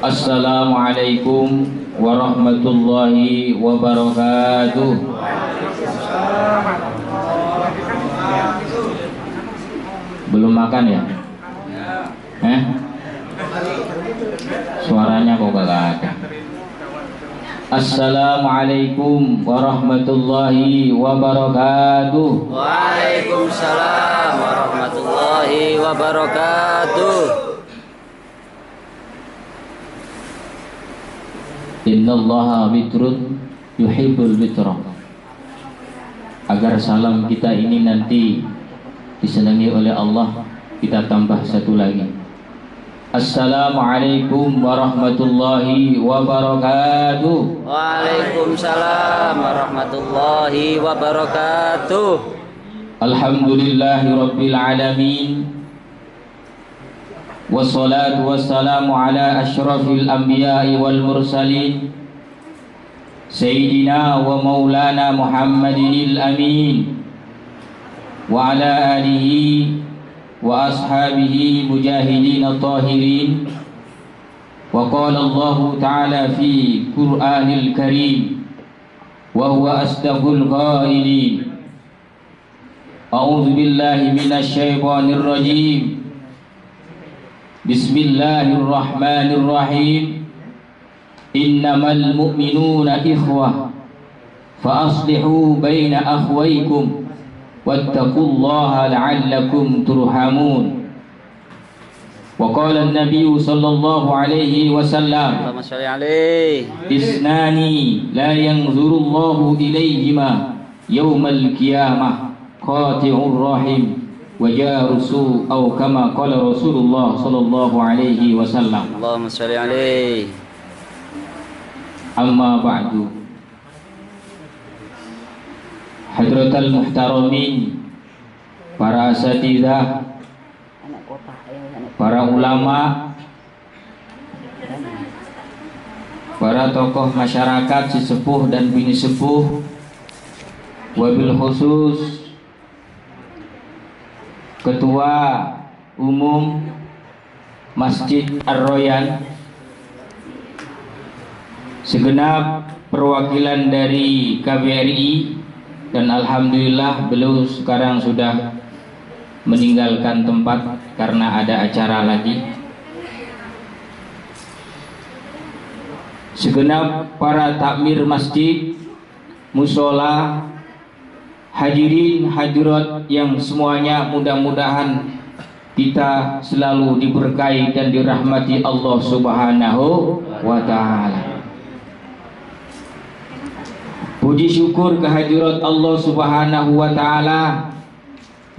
Assalamualaikum warahmatullahi wabarakatuh. Belum makan ya? Suaranya kok gak ada. Assalamualaikum warahmatullahi wabarakatuh. Waalaikumsalam warahmatullahi wabarakatuh. Innallaha witrun yuhibbul witra. Agar salam kita ini nanti disenangi oleh Allah, kita tambah satu lagi. Assalamualaikum warahmatullahi wabarakatuh. Waalaikumsalam warahmatullahi wabarakatuh. Alhamdulillahi rabbil alamin. Wassalatu wassalamu ala asyrafil anbiya'i wal mursalin Sayyidina wa maulana Muhammadinil amin wa ala alihi wa ashabihi mujahidin at-tahirin. Wa qala Allah ta'ala fi Qur'anil karim wa huwa asdaqul qailin. A'udzu billahi minasy syaithanir rajim. Bismillahirrahmanirrahim. Innamal mu'minuna ikhwah fa aslihu baina akhwaykum wattaqullaha la'allakum turhamun. Wa qala an-nabiy sallallahu alaihi wasallam, Allahumma shalli alaihi. Isnani la yanzurullahu ilayhima yawmal qiyamah qati'ur rahim wajarusu atau kama qala Rasulullah sallallahu alaihi wasallam. Allahumma shalli alaihi. Amma ba'du. Hadratal muhtaramin, para asatidzah, para ulama, para tokoh masyarakat sesepuh dan bini sepuh, wabil khusus Ketua Umum Masjid Ar-Royan, segenap perwakilan dari KBRI, dan alhamdulillah beliau sekarang sudah meninggalkan tempat karena ada acara lagi. Segenap para takmir masjid, musola, hadirin hadirat yang semuanya, mudah-mudahan kita selalu diberkahi dan dirahmati Allah Subhanahu wa ta'ala. Puji syukur kehadirat Allah Subhanahu wa ta'ala,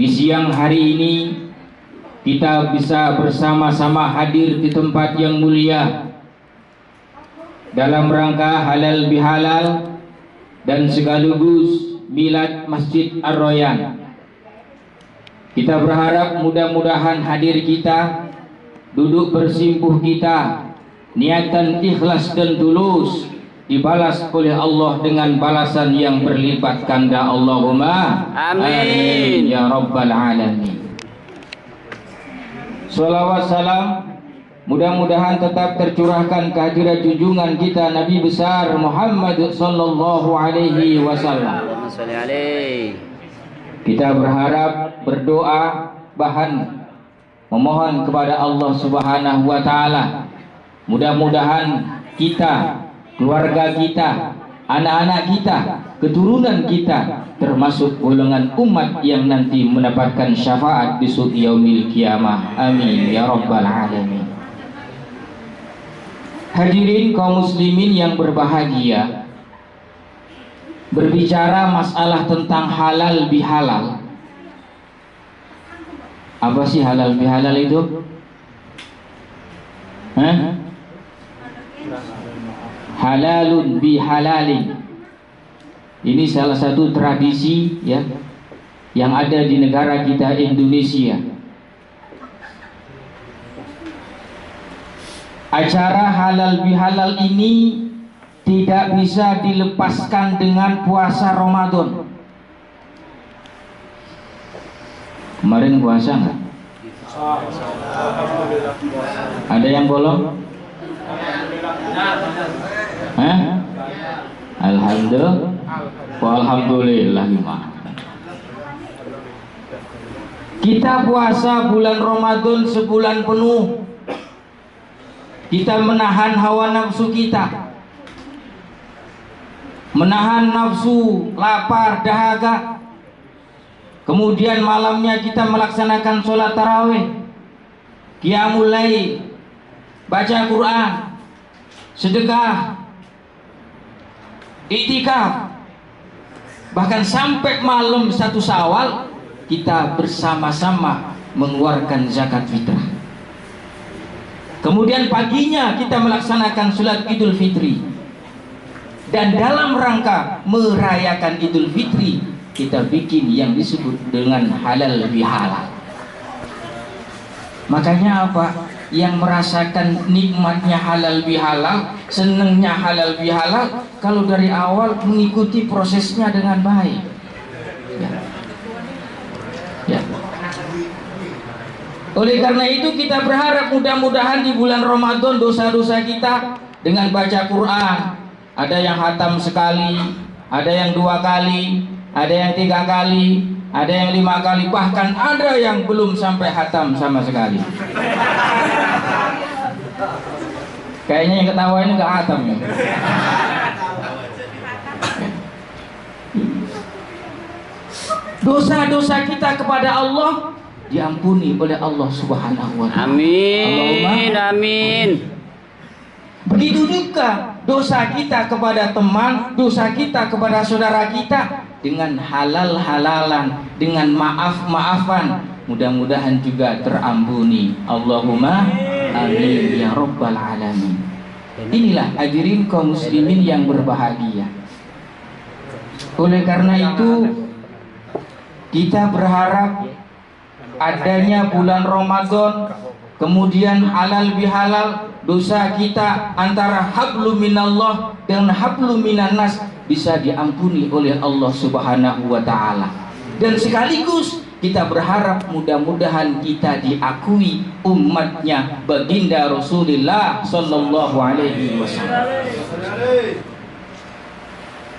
di siang hari ini kita bisa bersama-sama hadir di tempat yang mulia dalam rangka halal bihalal dan sekaligus milad Masjid Ar-Royan. Kita berharap mudah-mudahan hadir kita, duduk bersimpuh kita, niatan ikhlas dan tulus dibalas oleh Allah dengan balasan yang berlipat ganda. Allahumma amin ya rabbal alamin. Salawat salam mudah-mudahan tetap tercurahkan kehadiran junjungan kita Nabi besar Muhammad sallallahu alaihi wasallam. Kita berharap, berdoa, bahan memohon kepada Allah Subhanahu wa ta'ala, mudah-mudahan kita, keluarga kita, anak-anak kita, keturunan kita termasuk golongan umat yang nanti mendapatkan syafaat di yaumil qiyamah. Amin ya rabbal alamin. Hadirin kaum muslimin yang berbahagia, berbicara masalah tentang halal bihalal. Apa sih halal bihalal itu? Halalun bihalalin. Ini salah satu tradisi ya yang ada di negara kita Indonesia. Acara halal bihalal ini tidak bisa dilepaskan dengan puasa Ramadan. Kemarin puasa nggak? Ada yang bolong? Alhamdulillah gimana? Kita puasa bulan Ramadan sebulan penuh. Kita menahan hawa nafsu kita, menahan nafsu lapar, dahaga. Kemudian malamnya kita melaksanakan sholat tarawih, qiyamul lail, baca Quran, sedekah, iktikaf. Bahkan sampai malam 1 Syawal kita bersama-sama mengeluarkan zakat fitrah. Kemudian paginya kita melaksanakan sholat Idul Fitri. Dan dalam rangka merayakan Idul Fitri, kita bikin yang disebut dengan halal bihalal. Makanya apa? Yang merasakan nikmatnya halal bihalal, senengnya halal bihalal, kalau dari awal mengikuti prosesnya dengan baik. Ya. Oleh karena itu kita berharap mudah-mudahan di bulan Ramadan dosa-dosa kita dengan baca Quran, ada yang khatam sekali, ada yang 2 kali, ada yang 3 kali, ada yang 5 kali, bahkan ada yang belum sampai khatam sama sekali. Kayaknya yang ketawa ini gak khatam ya. Dosa-dosa kita kepada Allah diampuni oleh Allah Subhanahu wa ta'ala. Amin. Amin. Begitu juga dosa kita kepada teman, dosa kita kepada saudara kita, dengan halal-halalan, dengan maaf-maafan, mudah-mudahan juga terampuni. Allahumma amin ya rabbal alamin. Inilah hadirin kaum muslimin yang berbahagia. Oleh karena itu kita berharap adanya bulan Ramadan, kemudian halal bihalal, dosa kita antara hablum minallah dan hablum minannas bisa diampuni oleh Allah Subhanahu wa ta'ala. Dan sekaligus kita berharap mudah-mudahan kita diakui umatnya baginda Rasulullah sallallahu alaihi wasallam.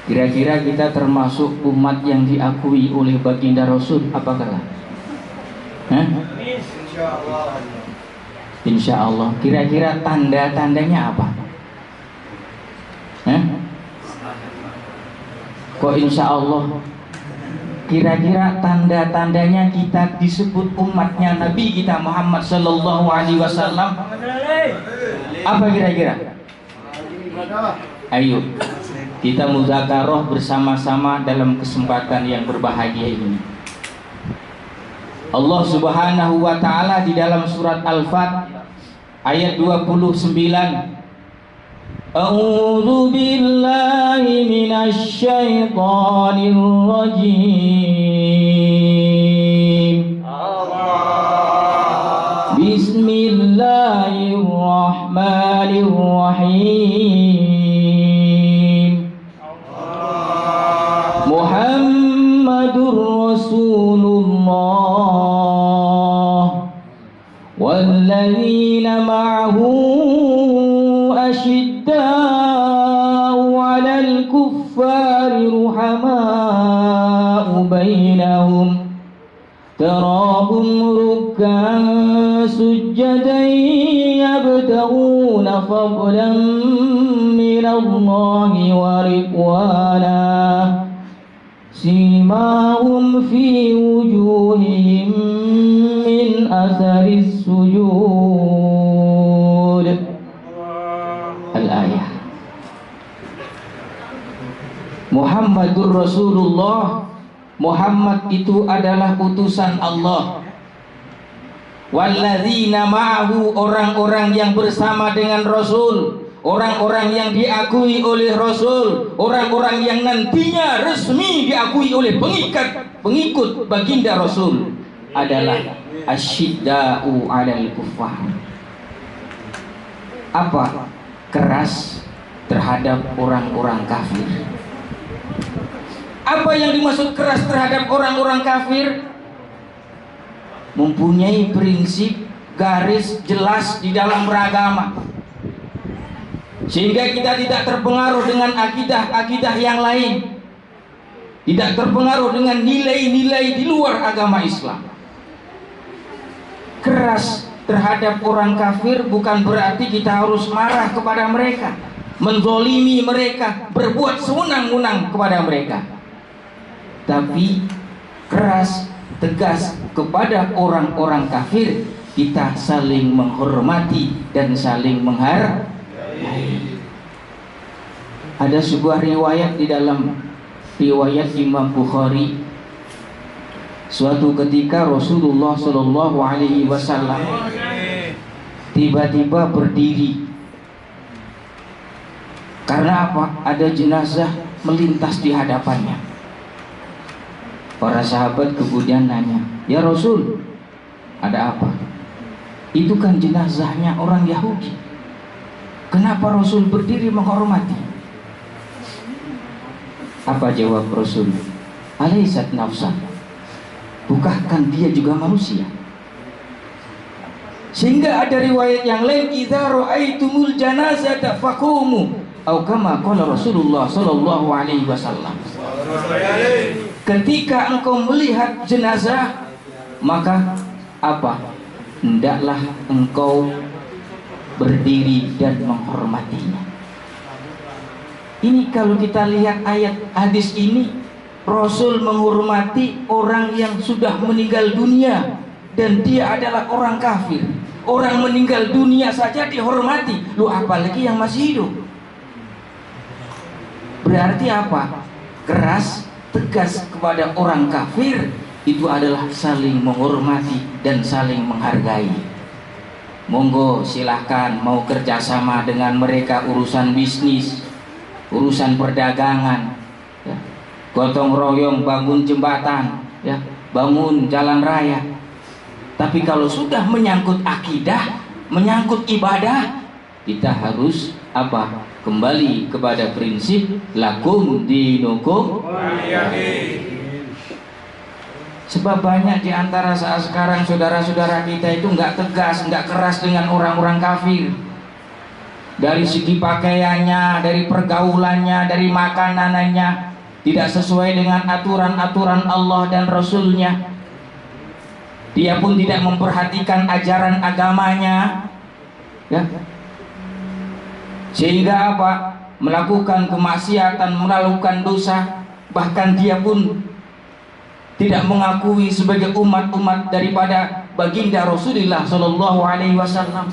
Kira-kira kita termasuk umat yang diakui oleh baginda Rasul apakah? Insya Allah. Kira-kira tanda-tandanya apa? Kok insya Allah? Kira-kira tanda-tandanya kita disebut umatnya Nabi kita Muhammad Sallallahu Alaihi Wasallam. Apa kira-kira? Ayo kita muzakarah bersama-sama dalam kesempatan yang berbahagia ini. Allah Subhanahu wa ta'ala di dalam surat Al-Fat ayat 29, A'udzu billahi minasy syaithanir rajim. Bismillahirrahmanirrahim. Muhammadur Rasulullah والذين معه أشداء على الكفار رحماء بينهم تراهم ركعا سجدا يبتغون فضلا من الله ورضوانا سيماهم في وجوههم من أثر السجود. Al-ayah. Muhammadur Rasulullah, Muhammad itu adalah utusan Allah. Walladzina ma'ahu, orang-orang yang bersama dengan Rasul, orang-orang yang diakui oleh Rasul, orang-orang yang nantinya resmi diakui oleh pengikut baginda Rasul adalah asyidda'u 'alal kuffar. Apa? Keras terhadap orang-orang kafir. Apa yang dimaksud keras terhadap orang-orang kafir? Mempunyai prinsip garis jelas di dalam beragama, sehingga kita tidak terpengaruh dengan akidah-akidah yang lain, tidak terpengaruh dengan nilai-nilai di luar agama Islam. Keras terhadap orang kafir bukan berarti kita harus marah kepada mereka, menzolimi mereka, berbuat sewenang-wenang kepada mereka. Tapi keras, tegas kepada orang-orang kafir, kita saling menghormati dan saling menghargai. Ada sebuah riwayat di dalam riwayat Imam Bukhari. Suatu ketika Rasulullah Shallallahu Alaihi Wasallam tiba-tiba berdiri. Karena apa? Ada jenazah melintas di hadapannya. Para sahabat kemudian nanya, "Ya Rasul, ada apa?" "Itu kan jenazahnya orang Yahudi. Kenapa Rasul berdiri menghormati?" Apa jawab Rasul? "Alaisat nafsan. Bukankah dia juga manusia?" Sehingga ada riwayat yang lain, "Idza ra'aitumul janazata faqumu," atau kama qala Rasulullah sallallahu alaihi wasallam. Ketika engkau melihat jenazah, maka apa? Hendaklah engkau berdiri dan menghormatinya. Ini kalau kita lihat ayat hadis ini, Rasul menghormati orang yang sudah meninggal dunia dan dia adalah orang kafir. Orang meninggal dunia saja dihormati, lu apalagi yang masih hidup. Berarti apa? Keras, tegas kepada orang kafir itu adalah saling menghormati dan saling menghargai. Monggo silahkan mau kerjasama dengan mereka urusan bisnis, urusan perdagangan, ya. Gotong royong bangun jembatan, ya, bangun jalan raya. Tapi kalau sudah menyangkut akidah, menyangkut ibadah, kita harus apa? Kembali kepada prinsip lakum dinukum. Sebab banyak di antara saat sekarang saudara-saudara kita itu nggak tegas, nggak keras dengan orang-orang kafir. Dari segi pakaiannya, dari pergaulannya, dari makanannya, tidak sesuai dengan aturan-aturan Allah dan Rasulnya. Dia pun tidak memperhatikan ajaran agamanya, ya. Sehingga apa? Melakukan kemaksiatan, melakukan dosa. Bahkan dia pun tidak mengakui sebagai umat-umat daripada baginda Rasulullah Shallallahu Alaihi Wasallam.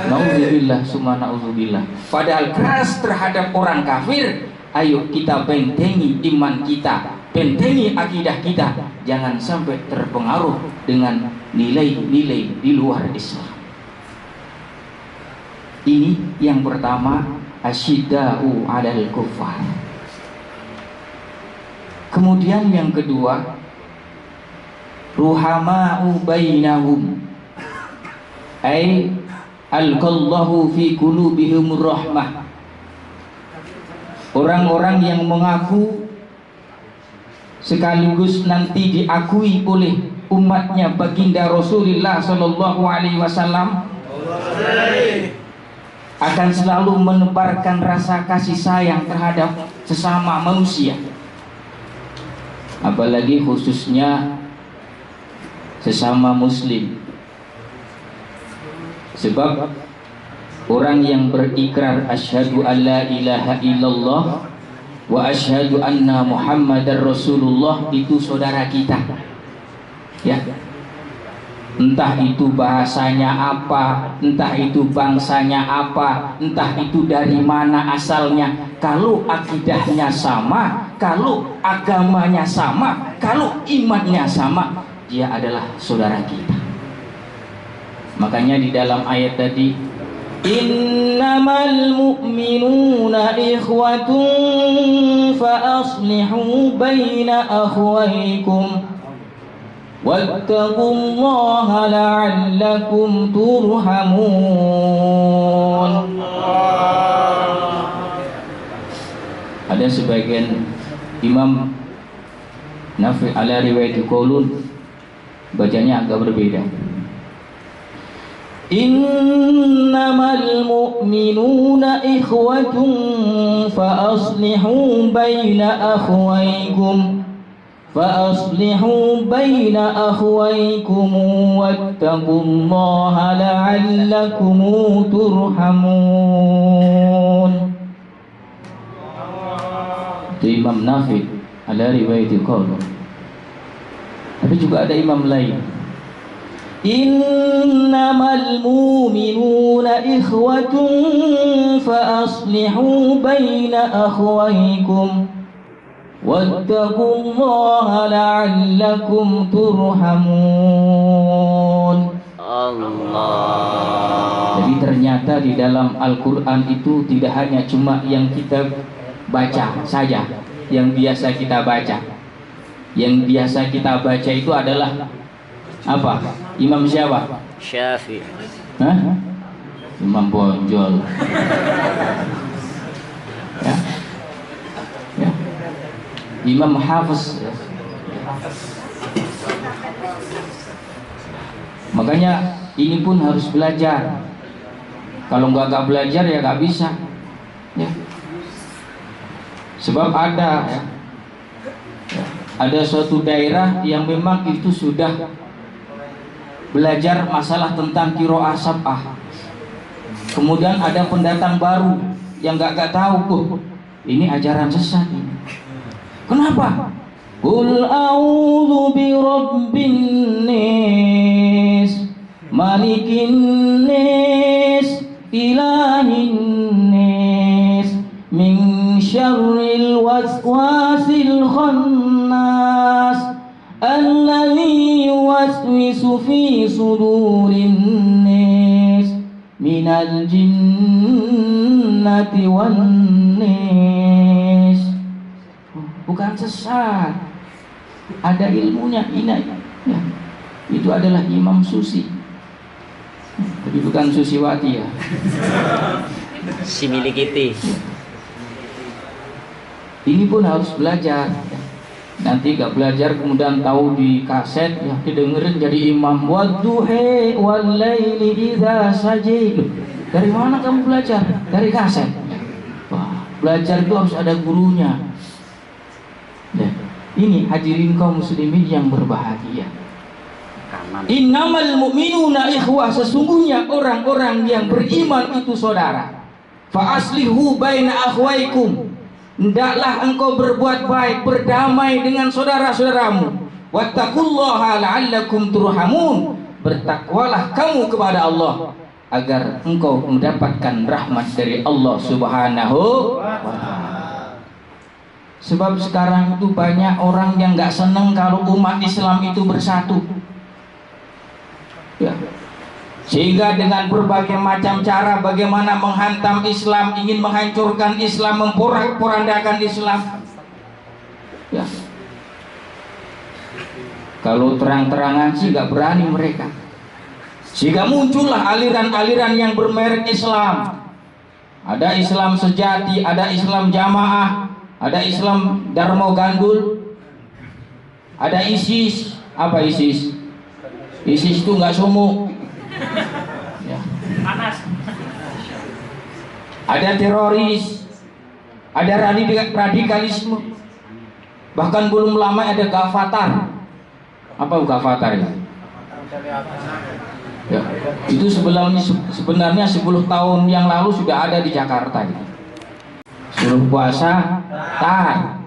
Nauzubillah, summa nauzubillah. Padahal keras terhadap orang kafir. Ayo kita bentengi iman kita, bentengi akidah kita. Jangan sampai terpengaruh dengan nilai-nilai di luar Islam. Ini yang pertama, asyidda'u 'alal kuffar. Kemudian yang kedua, ruhama'u bainahum, ay alqallahu fi qulubihim rahmah. Orang-orang yang mengaku sekaligus nanti diakui oleh umatnya baginda Rasulullah Sallallahu Alaihi Wasallam akan selalu menebarkan rasa kasih sayang terhadap sesama manusia, apalagi khususnya sesama muslim. Sebab orang yang berikrar asyhadu an la ilaha illallah wa asyhadu anna muhammadar rasulullah itu saudara kita, ya. Entah itu bahasanya apa, entah itu bangsanya apa, entah itu dari mana asalnya. Kalau akidahnya sama, kalau agamanya sama, kalau imannya sama, dia adalah saudara kita. Makanya di dalam ayat tadi, innamal mu'minuna ikhwatun fa aslihu baina akhwaykum. wattaqullaha la'allakum turhamun. Ada sebagian Imam Nafi' ala riwayat qaulun bacanya agak berbeda. Innamal mu'minuna ikhwatun fa aslihu baina akhwaykum wattaqullaha la'allakum turhamun. Itu Imam Nafi' ala riwayat qaulun. Tapi juga ada imam lain. Innamal mu'minuna ikhwatun fa aslihu baina akhwaykum wattaqullaha la'allakum turhamun. Allah. Jadi ternyata di dalam Al-Quran itu tidak hanya cuma yang kita baca saja, yang biasa kita baca. Yang biasa kita baca itu adalah apa? Imam siapa? Syafi'i. Hah? Imam Bonjol. Ya. Ya. Imam Hafiz. Makanya ini pun harus belajar. Kalau nggak belajar ya nggak bisa. Ya. Sebab ada ya, ada suatu daerah yang memang itu sudah belajar masalah tentang qiraah sab'ah. Kemudian ada pendatang baru yang nggak tahu, ini ajaran sesat ini. Kenapa? Qul a'udzu birabbin nas, malikin nas, ilahin nas, min syarril waswasil khannas, alladzi yuwaswisu fi sudurin nas minal jinnati wan nas. Bukan sesat, ada ilmunya. Ini ya, itu adalah Imam Susi, tapi bukan Susiwati ya. Si milikiti. Ini pun harus belajar. Nanti gak belajar kemudian tahu di kaset ya didengerin jadi imam. Wadduhi wal laili idza saji. Dari mana kamu belajar? Dari kaset. Wah, belajar itu harus ada gurunya. Ya. Ini hadirin kaum muslimin yang berbahagia. Innamal mu'minuna ikhwah, sesungguhnya orang-orang yang beriman itu saudara. Fa aslihu baina akhwaikum, hendaklah engkau berbuat baik, berdamai dengan saudara-saudaramu. Wattaqullaha la'allakum turhamun, bertakwalah kamu kepada Allah agar engkau mendapatkan rahmat dari Allah Subhanahu wa ta'ala. Sebab sekarang itu banyak orang yang gak senang kalau umat Islam itu bersatu ya. Sehingga dengan berbagai macam cara bagaimana menghantam Islam, ingin menghancurkan Islam, memporak-porandakan Islam ya. Kalau terang-terangan sih gak berani mereka. Sehingga muncullah aliran-aliran yang bermerek Islam. Ada Islam sejati, ada Islam jamaah, ada Islam Darmo Gandul, ada ISIS. Apa ISIS? ISIS itu nggak sumuk ya. Ada teroris, ada radikalisme, bahkan belum lama ada Gavatar. Apa Gavatar ya? Ya, itu sebenarnya 10 tahun yang lalu sudah ada di Jakarta ya. Suruh puasa, tak.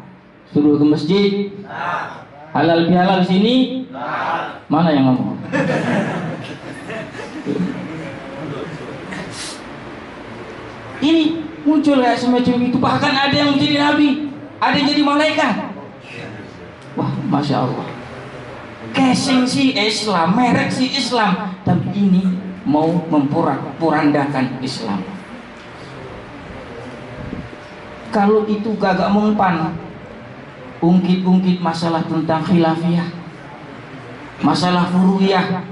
Suruh ke masjid, halal bihalal sini, mana yang ngomong? Ini muncul ya semacam itu. Bahkan ada yang menjadi nabi, ada yang jadi malaikat. Wah, masya Allah. Casing si Islam, merek si Islam, tapi ini mau memporak-porandakan Islam. Kalau itu gagak mempan, ungkit-ungkit masalah tentang khilafiyah, Masalah furu'iyah,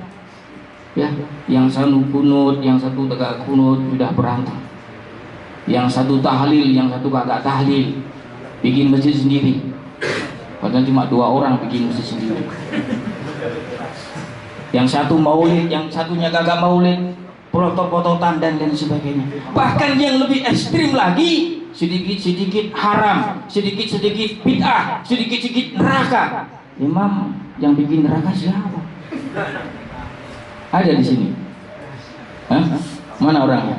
ya, yang satu kunut, yang satu tegak kunut, sudah berantem. Yang satu tahlil, yang satu kagak tahlil, bikin masjid sendiri. Padahal cuma 2 orang bikin masjid sendiri. Yang satu maulid, yang satunya kagak maulid, foto-fototan dan lain sebagainya. Bahkan yang lebih ekstrim lagi, sedikit-sedikit haram, sedikit-sedikit bid'ah, sedikit-sedikit neraka. Imam yang bikin neraka siapa? Ada di sini? Hah? Mana orangnya?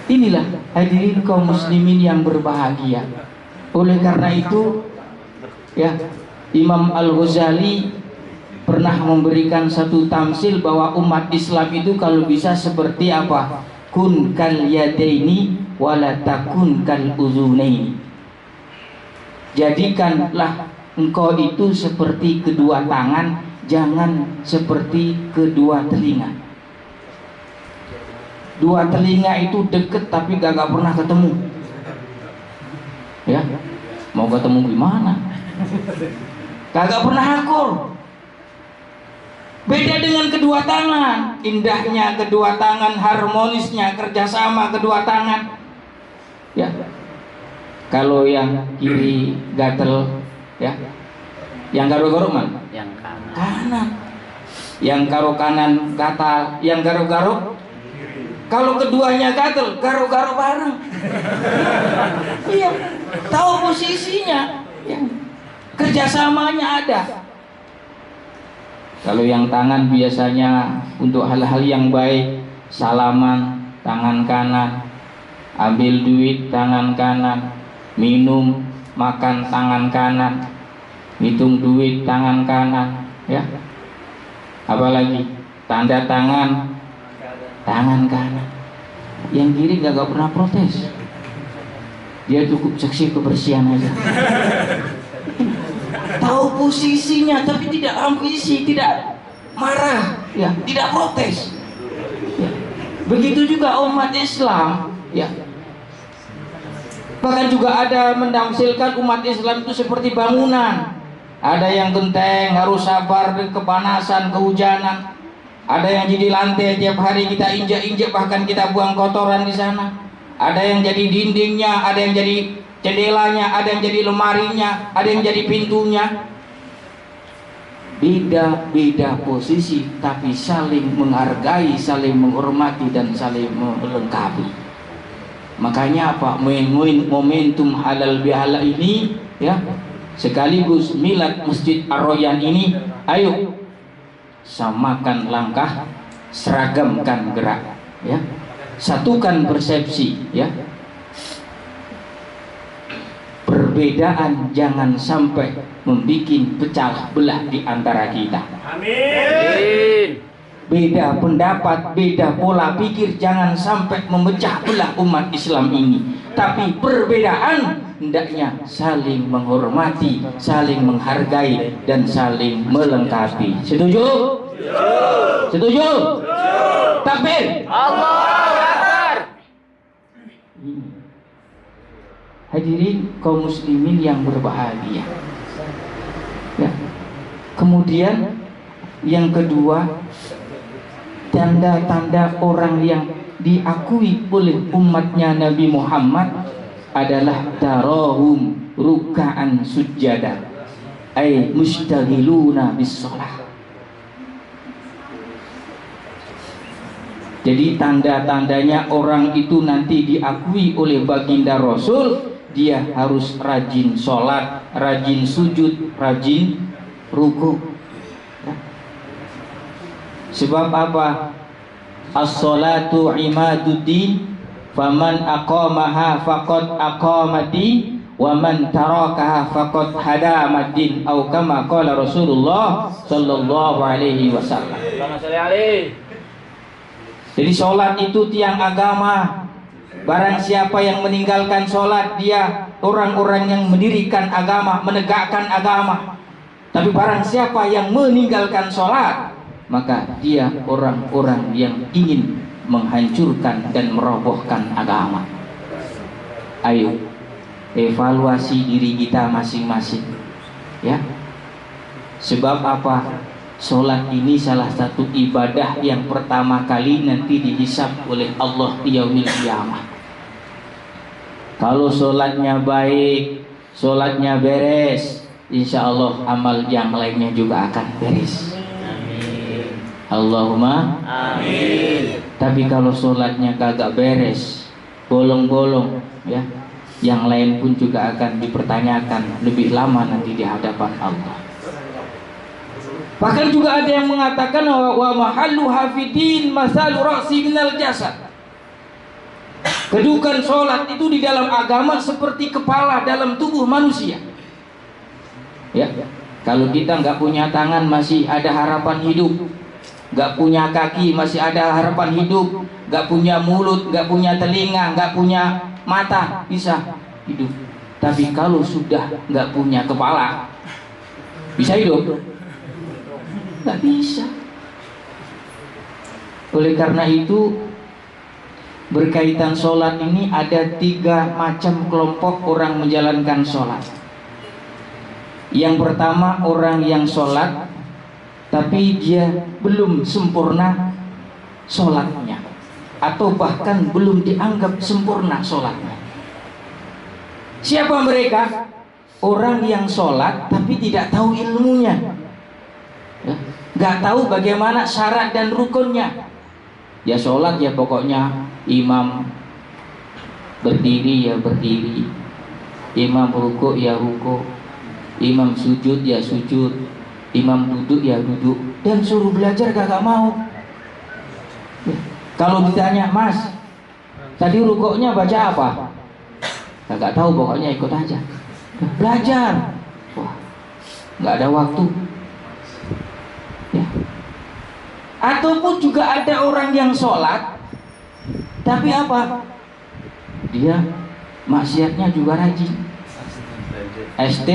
Inilah hadirin kaum muslimin yang berbahagia. Oleh karena itu, ya, Imam Al-Ghazali pernah memberikan satu tamsil bahwa umat Islam itu kalau bisa seperti apa? Kun kal yadaini wala takun kal uzunaini. Jadikanlah engkau itu seperti kedua tangan, jangan seperti kedua telinga. 2 telinga itu deket tapi gak pernah ketemu. Ya, mau ketemu gimana? Kagak pernah akur. Beda dengan kedua tangan, indahnya kedua tangan, harmonisnya kerjasama kedua tangan. Ya, kalau yang kiri gatel, ya, yang garuk-garuk mana? Yang kanan. Kanan. Yang garuk kanan gatal, yang garuk-garuk. Kalau keduanya gatel, garuk-garuk bareng. Iya, tahu posisinya, ya. Kerjasamanya ada. Kalau yang tangan biasanya untuk hal-hal yang baik, salaman tangan kanan, ambil duit tangan kanan, minum makan tangan kanan, hitung duit tangan kanan, ya. Apalagi tanda tangan tangan kanan. Yang kiri gak pernah protes, dia cukup seksi kebersihan aja. Tahu posisinya tapi tidak ambisi, tidak marah, ya, tidak protes, ya. Begitu juga umat Islam, ya. Bahkan juga ada mendamsilkan umat Islam itu seperti bangunan. Ada yang genteng, harus sabar kepanasan, kehujanan. Ada yang jadi lantai tiap hari kita injak-injak, bahkan kita buang kotoran di sana. Ada yang jadi dindingnya, ada yang jadi jendelanya, ada yang jadi lemarinya, ada yang jadi pintunya. Beda-beda posisi tapi saling menghargai, saling menghormati dan saling melengkapi. Makanya apa? Momentum halal bihalal ini, ya, sekaligus milad Masjid Ar-Royan ini, ayo samakan langkah, seragamkan gerak, ya, satukan persepsi, ya. Perbedaan jangan sampai membuat pecah belah di antara kita. Amin. Beda pendapat, beda pola pikir jangan sampai memecah belah umat Islam ini. Tapi perbedaan hendaknya saling menghormati, saling menghargai dan saling melengkapi. Setuju? Setuju? Takbir. Allahu Akbar. Hadirin kaum muslimin yang berbahagia, ya. Kemudian yang kedua, tanda-tanda orang yang diakui oleh umatnya Nabi Muhammad adalah tarahum ruka'an sujada, ay mustaghiluna bis shalah. Jadi tanda-tandanya orang itu nanti diakui oleh baginda Rasul, dia harus rajin sholat, rajin sujud, rajin ruku. Sebab apa? As-salatu imaduddin, faman aqamaha faqad aqamaddin, wa man tarakaha faqad hadamaddin, atau kama qala Rasulullah sallallahu alaihi wasallam. Jadi sholat itu tiang agama. Barang siapa yang meninggalkan sholat, dia orang-orang yang mendirikan agama, menegakkan agama. Tapi barang siapa yang meninggalkan sholat, maka dia orang-orang yang ingin menghancurkan dan merobohkan agama. Ayo, evaluasi diri kita masing-masing, ya. Sebab apa? Sholat ini salah satu ibadah yang pertama kali nanti dihisab oleh Allah di yaumil qiyamah. Kalau sholatnya baik, sholatnya beres, insya Allah amal yang lainnya juga akan beres. Amin. Allahumma Amin. Tapi kalau sholatnya kagak beres, bolong-bolong, ya, yang lain pun juga akan dipertanyakan lebih lama nanti di hadapan Allah. Bahkan juga ada yang mengatakan wa mahallu hafidin masalu ra'si minal jasad. Kedudukan sholat itu di dalam agama seperti kepala dalam tubuh manusia. Ya, kalau kita nggak punya tangan masih ada harapan hidup, nggak punya kaki masih ada harapan hidup, nggak punya mulut, nggak punya telinga, nggak punya mata bisa hidup. Tapi kalau sudah nggak punya kepala, bisa hidup? Nggak bisa. Oleh karena itu, berkaitan sholat ini ada 3 macam kelompok orang menjalankan sholat. Yang pertama, orang yang sholat tapi dia belum sempurna sholatnya, atau bahkan belum dianggap sempurna sholatnya. Siapa mereka? Orang yang sholat tapi tidak tahu ilmunya, ya, nggak tahu bagaimana syarat dan rukunnya. Ya sholat ya pokoknya imam berdiri ya berdiri, imam ruku ya ruku, imam sujud ya sujud, imam duduk ya duduk, dan suruh belajar kagak mau. Ya. Kalau ditanya, Mas, tadi rukuknya baca apa? Kagak tahu, pokoknya ikut aja. Belajar. Wah, nggak ada waktu. Ya. Ataupun juga ada orang yang sholat tapi apa? Dia maksiatnya juga rajin. ST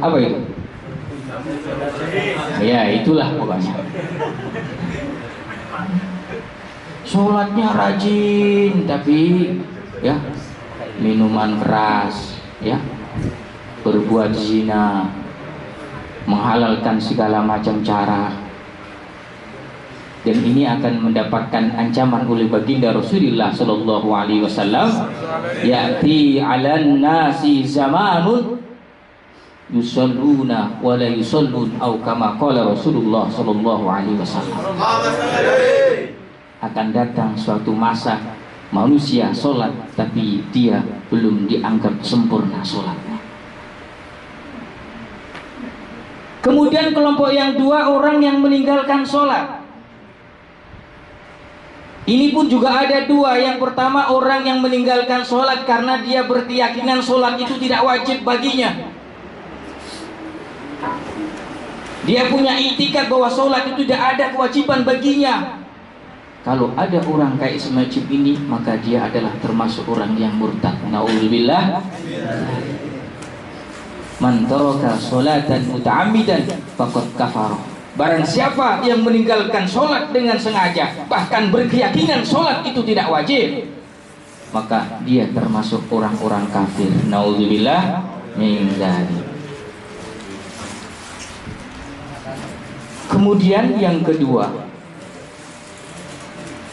apa itu? Ya itulah pokoknya. Sholatnya rajin tapi ya minuman keras, ya, berbuat zina, menghalalkan segala macam cara. Dan ini akan mendapatkan ancaman oleh baginda Rasulullah sallallahu alaihi wasallam, ya'ti 'alan nasi zamanun yusalluna wa la yusallun, atau kama qala Rasulullah sallallahu alaihi wasallam. Akan datang suatu masa manusia sholat tapi dia belum dianggap sempurna sholatnya. Kemudian kelompok yang 2, orang yang meninggalkan sholat. Ini pun juga ada 2. Yang pertama, orang yang meninggalkan sholat karena dia berkeyakinan sholat itu tidak wajib baginya. Dia punya iktikad bahwa sholat itu tidak ada kewajiban baginya. Kalau ada orang kayak semacam ini, maka dia adalah termasuk orang yang murtad. Na'udzubillah. Man taraka sholatan muta'ammidan faqad kafara. Barang siapa yang meninggalkan sholat dengan sengaja, bahkan berkeyakinan sholat itu tidak wajib, maka dia termasuk orang-orang kafir. Na'udzubillah min dzalik. Kemudian yang kedua,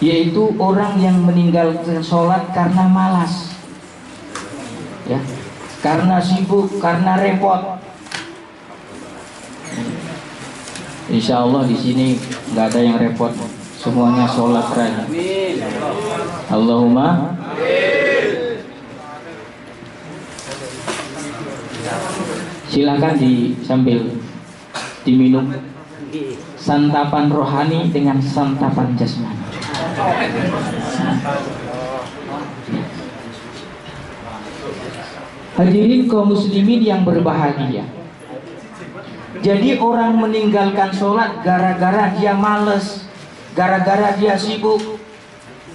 yaitu orang yang meninggalkan sholat karena malas, ya, karena sibuk, karena repot. Insya Allah di sini nggak ada yang repot, semuanya sholat rajin. Allahumma. Silakan sambil diminum santapan rohani dengan santapan jasmani. Hadirin kaum muslimin yang berbahagia. Jadi orang meninggalkan sholat gara-gara dia males, gara-gara dia sibuk.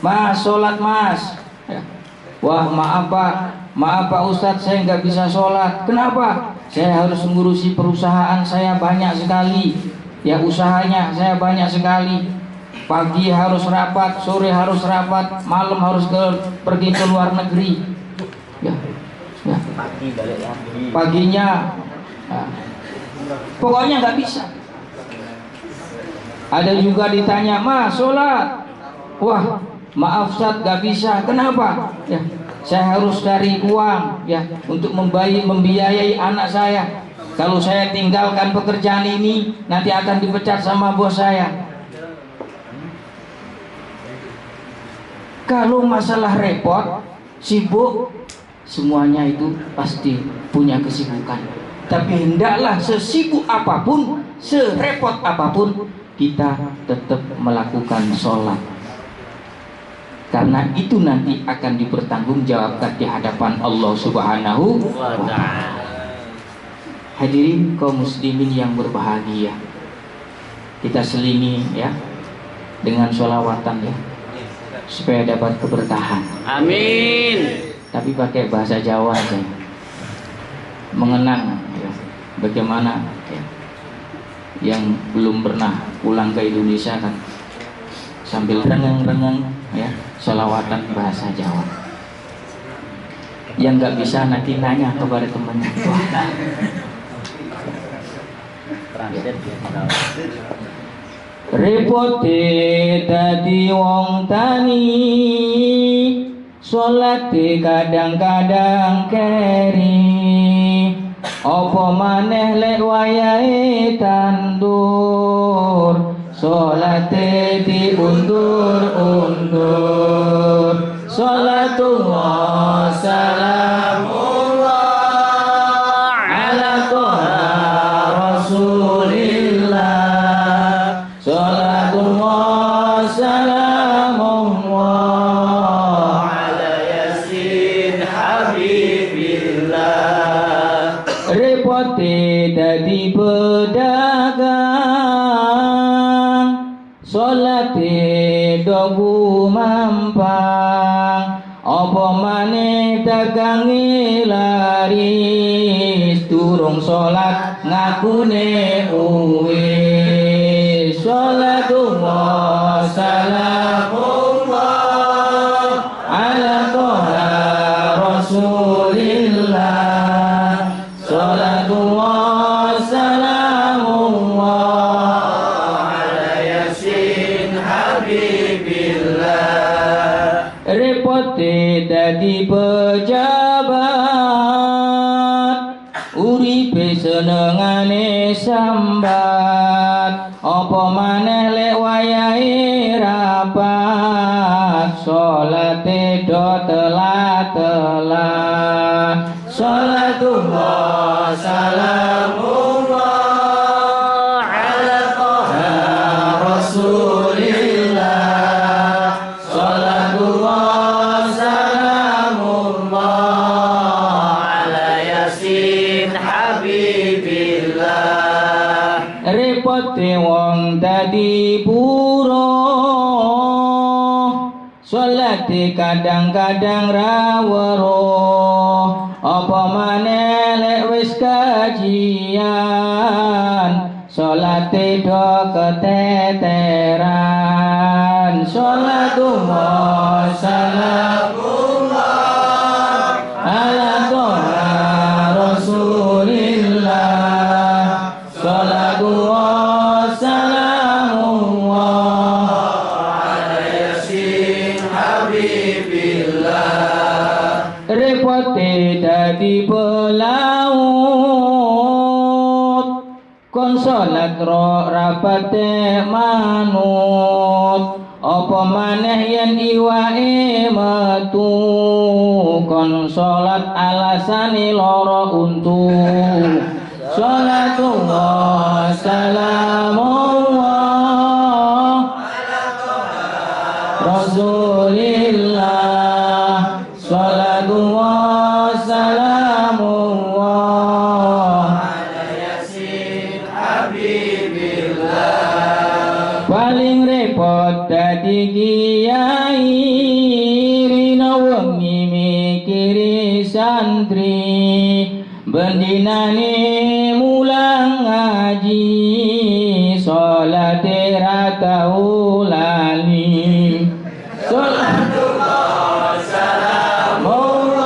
Mas, sholat mas. Ya. Wah, maaf Pak Ustadz, saya nggak bisa sholat. Kenapa? Saya harus mengurusi perusahaan saya banyak sekali. Ya, usahanya saya banyak sekali. Pagi harus rapat, sore harus rapat, malam harus pergi ke luar negeri. Ya. paginya, pokoknya nggak bisa. Ada juga ditanya, Mas sholat, wah maaf Ustaz nggak bisa. Kenapa? Ya, saya harus cari uang ya untuk membiayai anak saya. Kalau saya tinggalkan pekerjaan ini, nanti akan dipecat sama bos saya. Kalau masalah repot, sibuk, semuanya itu pasti punya kesibukan. Tapi hendaklah sesibuk apapun, serepot apapun, kita tetap melakukan sholat. Karena itu nanti akan dipertanggungjawabkan di hadapan Allah Subhanahu wa Ta'ala. Hadirin kaum muslimin yang berbahagia, kita selingi ya dengan sholawatan ya, supaya dapat keberkahan. Amin. Tapi pakai bahasa Jawa aja, mengenang ya, bagaimana ya, yang belum pernah pulang ke Indonesia kan sambil rengang-rengang ya sholawatan bahasa Jawa. Yang nggak bisa nanti nanya kepada temannya. Repote dadi wong tani, sholate kadang-kadang keri, opo maneh lek wayahe tandur, sholate diundur-undur. Sholatullah salamullah ala toha rasulillah. Sholatullah salamullah ala yasin habibillah. Repote dadi pedagang, sholate dogu mampang, apa maneh dagange laris, durung sholat ngakune uwis. Sholatullah salamullah ala toha rasulillah. Sholatullah salamullah ala yasin habibillah. Repote dadi pejabat, uripe senengane sambat, apa maneh lek wayahe rapat, sholate do telat-telat. Sholatullah salamullah ala toha rasulillah. Sholatullah salamullah ala yasin habibillah. Repote wong dadi buruh, sholate kadang-kadang rawuh, apa maneh lek wis kajian, sholate do keteteran. Sholatullah salamullah ala toha rasulillah. Sholatullah salamullah ala yasin habibillah. Repote dadi pelaut, kon sholat rapate manut, apa maneh yen iwake metu, kon sholat alasane lara untu. Sholatullah salamullah rasulillah. Sholatullah salamullah ala yasin habibillah. Paling repot dadi kiai, rina wengi mikiri santri, bendinane mulang ngaji, sholate ra tau lali. Sholatullah salamullah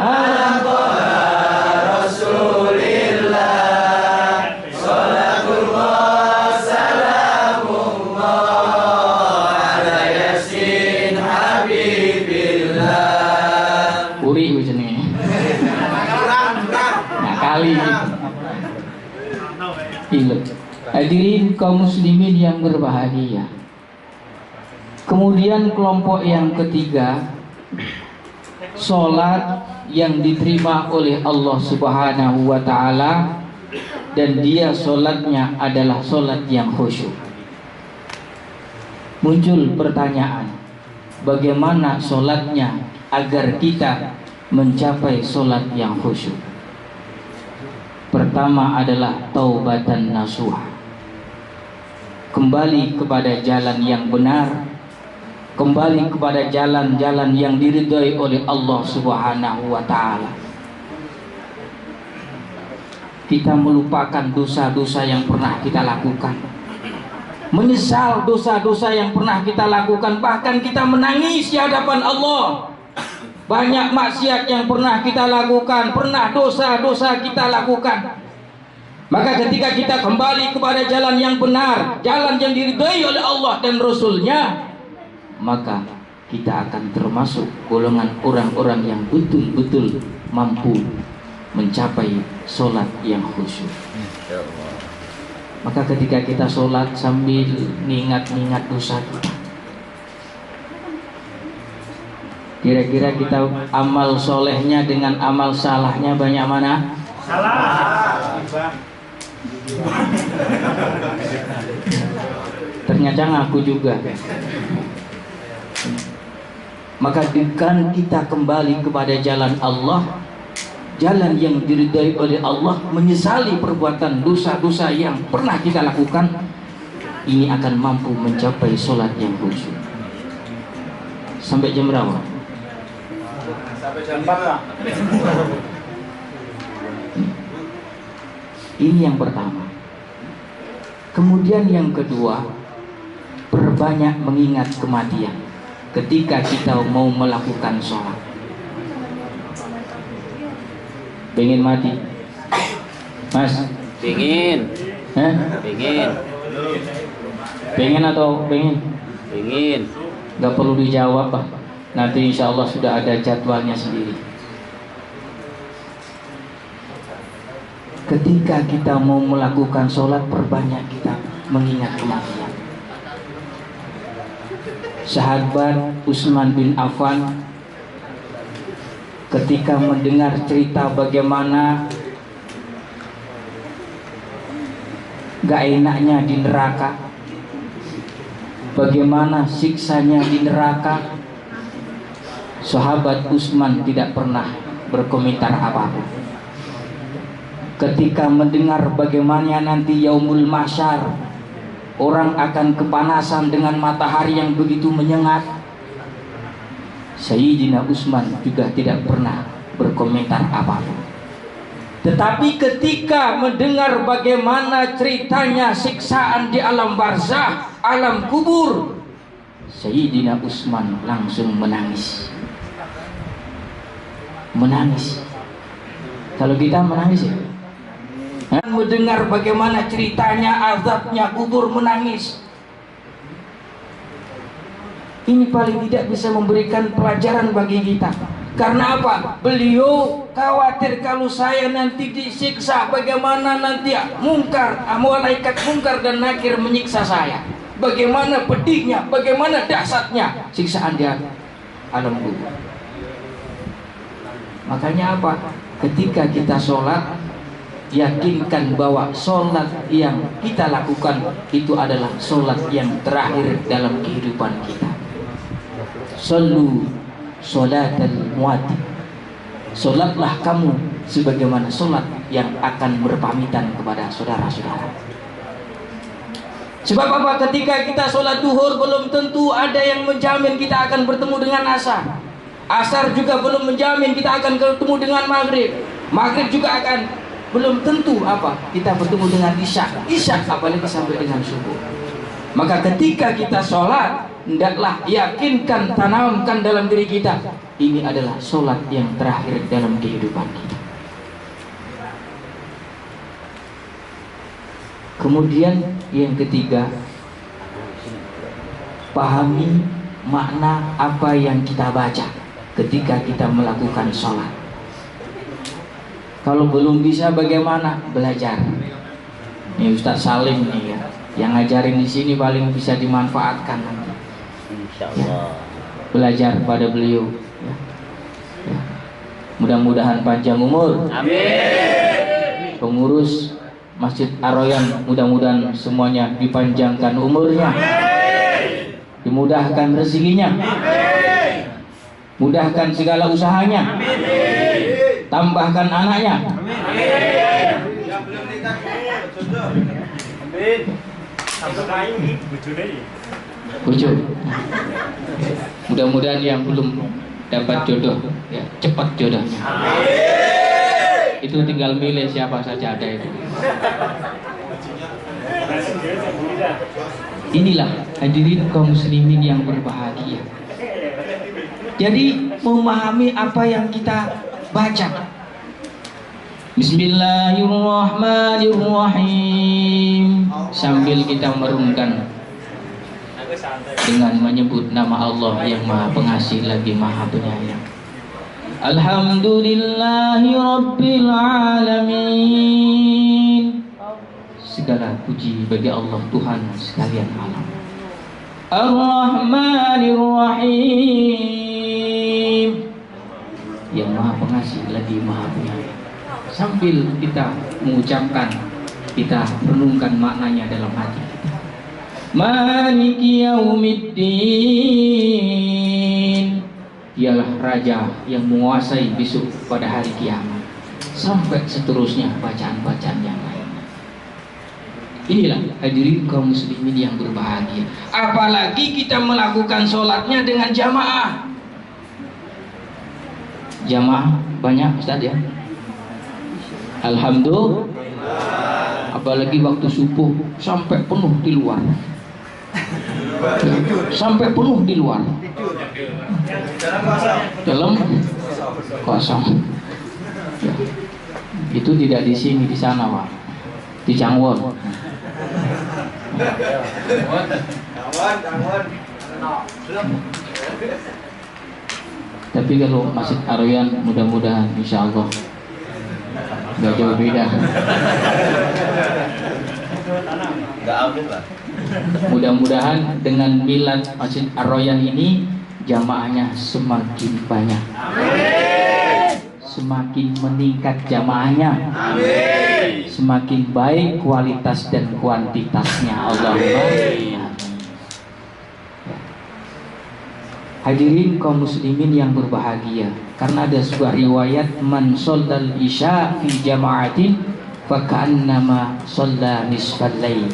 ala Iya. Hadirin kaum muslimin yang berbahagia. Kemudian kelompok yang ketiga, sholat yang diterima oleh Allah Subhanahu wa Ta'ala, dan dia sholatnya adalah sholat yang khusyuk. Muncul pertanyaan, bagaimana sholatnya agar kita mencapai sholat yang khusyuk? Pertama adalah taubatan nasuha, kembali kepada jalan yang benar, kembali kepada jalan-jalan yang diridhai oleh Allah Subhanahu wa Ta'ala. Kita melupakan dosa-dosa yang pernah kita lakukan, menyesal dosa-dosa yang pernah kita lakukan, bahkan kita menangis di hadapan Allah. Banyak maksiat yang pernah kita lakukan, pernah dosa-dosa kita lakukan. Maka ketika kita kembali kepada jalan yang benar, jalan yang diridhai oleh Allah dan Rasul-Nya, maka kita akan termasuk golongan orang-orang yang betul-betul mampu mencapai sholat yang khusyuk. Maka ketika kita sholat sambil mengingat-ingat dosa kita, kira-kira kita amal solehnya dengan amal salahnya banyak mana? Salah. Ternyata ngaku juga. Maka dengan kita kembali kepada jalan Allah, jalan yang diridhai oleh Allah, menyesali perbuatan dosa-dosa yang pernah kita lakukan, ini akan mampu mencapai sholat yang khusyuk. Sampai jam berapa? Sampai jam 4 lah. Ini yang pertama. Kemudian yang kedua, perbanyak mengingat kematian ketika kita mau melakukan sholat. Pengen mati, Mas? Pengen. Pengen. Pengen atau pengen? Pengen. Gak perlu dijawab, Pak. Nanti insya Allah sudah ada jadwalnya sendiri. Ketika kita mau melakukan sholat, perbanyak kita mengingat kematian. Sahabat Utsman bin Affan ketika mendengar cerita bagaimana gak enaknya di neraka, bagaimana siksanya di neraka, sahabat Utsman tidak pernah berkomentar apapun. Ketika mendengar bagaimana nanti yaumul mahsyar, orang akan kepanasan dengan matahari yang begitu menyengat, Sayyidina Utsman juga tidak pernah berkomentar apapun. Tetapi ketika mendengar bagaimana ceritanya siksaan di alam barzakh, alam kubur, Sayyidina Utsman langsung menangis. Menangis. Kalau kita menangis ya? Mendengar bagaimana ceritanya azabnya kubur, menangis. Ini paling tidak bisa memberikan pelajaran bagi kita. Karena apa? Beliau khawatir kalau saya nanti disiksa, bagaimana nanti malaikat mungkar dan nakir menyiksa saya. Bagaimana pedihnya, bagaimana dahsyatnya siksaan di alam kubur. Makanya apa? Ketika kita sholat, yakinkan bahwa sholat yang kita lakukan itu adalah sholat yang terakhir dalam kehidupan kita. Sallu sholatal muati, sholatlah kamu sebagaimana sholat yang akan berpamitan kepada saudara-saudara. Sebab apa? Ketika kita sholat duhur, belum tentu ada yang menjamin kita akan bertemu dengan asar. Asar juga belum menjamin kita akan bertemu dengan maghrib. Maghrib juga akan belum tentu kita bertemu dengan isya. Isya apalagi sampai dengan subuh. Maka ketika kita sholat, hendaklah yakinkan, tanamkan dalam diri kita, ini adalah sholat yang terakhir dalam kehidupan kita. Kemudian yang ketiga, pahami makna apa yang kita baca ketika kita melakukan sholat. Kalau belum bisa bagaimana? Belajar. Ini Ustaz Salim nih ya, yang ngajarin di sini paling bisa dimanfaatkan nanti. Insyaallah. Belajar pada beliau. Ya. Ya. Mudah-mudahan panjang umur. Amin. Pengurus Masjid Ar-Royan mudah-mudahan semuanya dipanjangkan umurnya. Dimudahkan rezekinya. Mudahkan segala usahanya. Tambahkan anaknya. Bujuk. Mudah-mudahan yang belum dapat jodoh ya, cepat jodohnya. Itu tinggal milih siapa saja ada itu. Inilah hadirin kaum muslimin yang berbahagia. Jadi memahami apa yang kita baca. Bismillahirrahmanirrahim. Sambil kita merenungkan dengan menyebut nama Allah yang Maha Pengasih lagi Maha Penyayang. Alhamdulillahi Rabbil Alamin. Segala puji bagi Allah Tuhan sekalian alam. Ar-Rahmanir-Rahim, yang Maha Pengasih lagi Maha Penyayang. Sambil kita mengucapkan, kita renungkan maknanya dalam hati kita. Maliki Yaumiddin, dialah Raja yang menguasai besok pada hari kiamat. Sampai seterusnya bacaan-bacaan yang lainnya. Inilah hadirin kaum muslimin yang berbahagia. Apalagi kita melakukan sholatnya dengan jamaah. Jamaah banyak Ustaz ya. Alhamdulillah. Apalagi waktu subuh sampai penuh di luar. Sampai penuh di luar. Dalam kosong. Ya. Itu tidak di sini, di sana Pak. Di Cangwon. Tapi kalau Masjid Ar-Royan mudah-mudahan insya Allah nggak jauh beda. Mudah-mudahan dengan milad Masjid Ar-Royan ini jamaahnya semakin banyak. Semakin meningkat jamaahnya. Semakin baik kualitas dan kuantitasnya. Allahumma. Hadirin kaum muslimin yang berbahagia, karena ada sebuah riwayat man shallal isya fi jama'atin fa ka'annama shalla nisfal lail